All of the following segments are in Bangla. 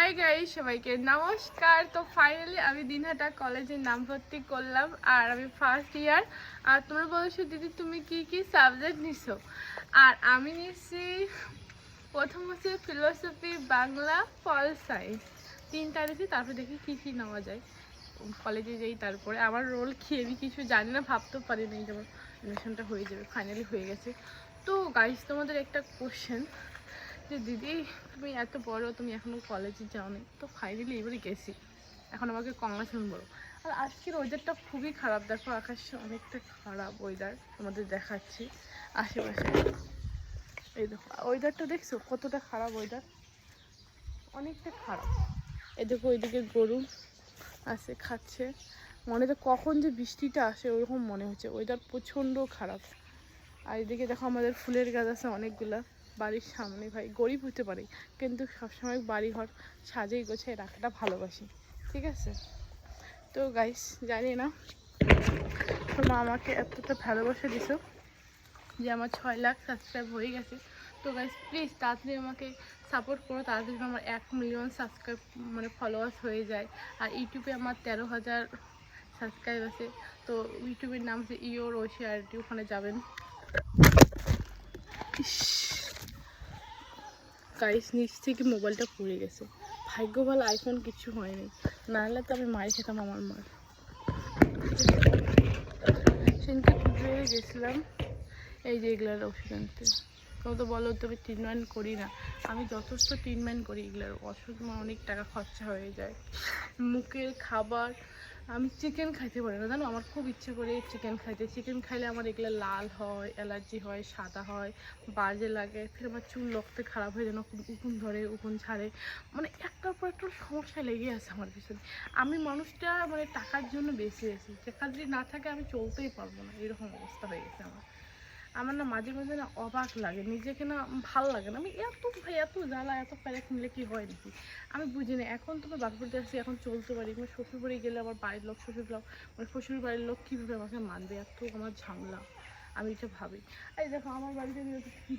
হাই গাইস, সবাইকে নমস্কার। তো ফাইনালি আমি দিনহাটা কলেজে নাম ভর্তি করলাম আর আমি ফার্স্ট ইয়ার। আর তোমরা বলছো দিদি তুমি কি কি সাবজেক্ট নিছো? আর আমি নিচ্ছি প্রথম হচ্ছে ফিলোসফি, বাংলা, পল সায়েন্স, তিনটা নিচ্ছি। তারপরে দেখি কী কী নেওয়া যায়। কলেজে যাই, তারপরে আমার রোল কি আমি কিছু জানি না, ভাবতেও পারি না যেমন অ্যাডমিশনটা হয়ে যাবে, ফাইনালি হয়ে গেছে। তো গাইস তোমাদের একটা কোশ্চেন যে দিদি তুমি এত বড়, তুমি এখনও কলেজে যাওনি, তো ফাইনালি এবারে গেছি, এখন আমাকে কংগ্রেচুলেশন বলো। আর আজকের ওয়েদারটা খুবই খারাপ, দেখো আকাশে অনেকটা খারাপ ওয়েদার, তোমাদের দেখাচ্ছি আশেপাশে। এই দেখো ওয়েদারটা দেখছো কতটা খারাপ, ওয়েদার অনেকটা খারাপ। এই দেখো ওইদিকে গরু আছে খাচ্ছে, মনে তো কখন যে বৃষ্টিটা আসে ওইরকম মনে হচ্ছে, ওয়েদার প্রচণ্ড খারাপ। আর এদিকে দেখো আমাদের ফুলের গাছ আছে অনেকগুলা বাড়ির সামনে। ভাই গরিব হতে পারি কিন্তু সবসময় বাড়িঘর সাজিয়ে গোছায় রাখাটা ভালোবাসি, ঠিক আছে? তো গাইস জানি না তোমরা আমাকে এতটা ভালোবাসা দিছো যে আমার 6 লাখ সাবস্ক্রাইব হয়ে গেছে। তো গাইস প্লিজ তাড়াতাড়ি আমাকে সাপোর্ট করো, তাড়াতাড়ি আমার 1 মিলিয়ন সাবস্ক্রাইব মানে ফলোয়ার্স হয়ে যায়। আর ইউটিউবে আমার 13,000 সাবস্ক্রাইব আছে। তো ইউটিউবের নাম হচ্ছে ইওর ওশিআরটি, ওখানে যাবেন। গাইস নিচ থেকে মোবাইলটা পড়ে গেছে, ভাগ্য ভালো আইফোন কিছু হয়নি, নাহলে তো আমি মার খেতাম আমার মার। সেদিনকে ঘুরে গেছিলাম এই যে এগুলার ওষুধ আনতে। কেউ তো বলো তবে ট্রিটমেন্ট করি না, আমি যথেষ্ট ট্রিটমেন্ট করি, এগুলার ওষুধ আমার অনেক টাকা খরচা হয়ে যায়। মুখের খাবার আমি চিকেন খাইতে পারি না, জানো আমার খুব ইচ্ছে করে চিকেন খাইতে। চিকেন খাইলে আমার এগুলো লাল হয়, অ্যালার্জি হয়, সাদা হয়, বাজে লাগে, ফের আমার চুল রক্তে খারাপ হয়ে যেন উকুন ধরে, উকুন ছাড়ে, মানে একটার পর একটা সমস্যা লেগে আছে আমার পিছনে। আমি মানুষটা মানে টাকার জন্য বেঁচে আছি, টাকা যদি না থাকে আমি চলতেই পারবো না, এরকম অবস্থা হয়ে গেছে আমার। আমার না মাঝে মাঝে না অবাক লাগে, নিজেকে না ভাল লাগে না, আমি এত জ্বালা এত প্যারেক নিলে কি হয় নাকি আমি বুঝি না। এখন তো আমার বাড়িতে আসছি, এখন চলতে পারি, আমার শ্বশুর বাড়ি গেলে আমার বাড়ির লোক, শ্বশুর বাড়ির লোক কীভাবে আমাকে মানবে, এত আমার ঝামেলা, আমি এটা ভাবি। এই দেখো আমার বাড়িতে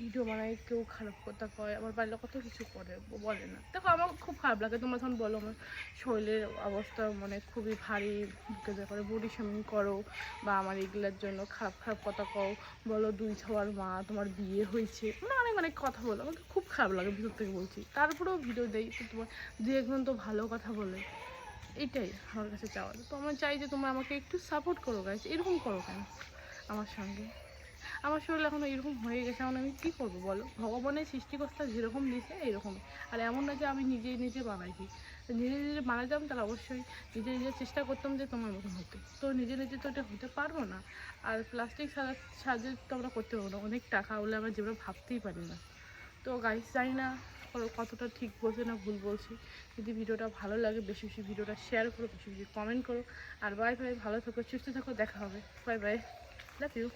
ভিডিও বানাই, কেউ খারাপ কথা কয়, আমার বাড়ির লোক কত কিছু করে বলে না। দেখো আমার খুব খারাপ লাগে, তোমরা যখন বলো আমার শরীরের অবস্থা মানে খুবই ভারী, বুকে করে বডি শেমিং করো বা আমার এগুলোর জন্য খারাপ খারাপ কথা কও, বলো 2 ছোঁয়ার মা, তোমার বিয়ে হয়েছে, মানে অনেক অনেক কথা বলো, আমাকে খুব খারাপ লাগে, ভিতর থেকে বলছি। তারপরেও ভিডিও দেই, তো তোমার 2-1 তো ভালো কথা বলে, এটাই আমার কাছে চাওয়া। তো আমার চাই যে তোমরা আমাকে একটু সাপোর্ট করো গাইস, এরকম করো কেন আমার সঙ্গে? আমার শরীর এখন এরকম হয়ে গেছে, এখন আমি কী করবো বলো? ভগবানের সৃষ্টিকর্তা যেরকম দিয়েছে এরকম। আর এমন না যে আমি নিজে বানাইছি, নিজে বানাতাম তাহলে অবশ্যই নিজে চেষ্টা করতাম যে তোমার মতন হতে, তো নিজে তো এটা হতে পারবো না। আর প্লাস্টিক সার্জারি তো আমরা করতে পারবো না, অনেক টাকা বলে আমরা যেগুলো ভাবতেই পারি না। তো গাইস জানি না কতটা ঠিক বলছে না ভুল বলছি। যদি ভিডিওটা ভালো লাগে বেশি বেশি ভিডিওটা শেয়ার করো, বেশি বেশি কমেন্ট করো। আর বাই বাই, ভালো থাকো, সুস্থ থাকো, দেখা হবে, বাই বাই, লাভ ইউ।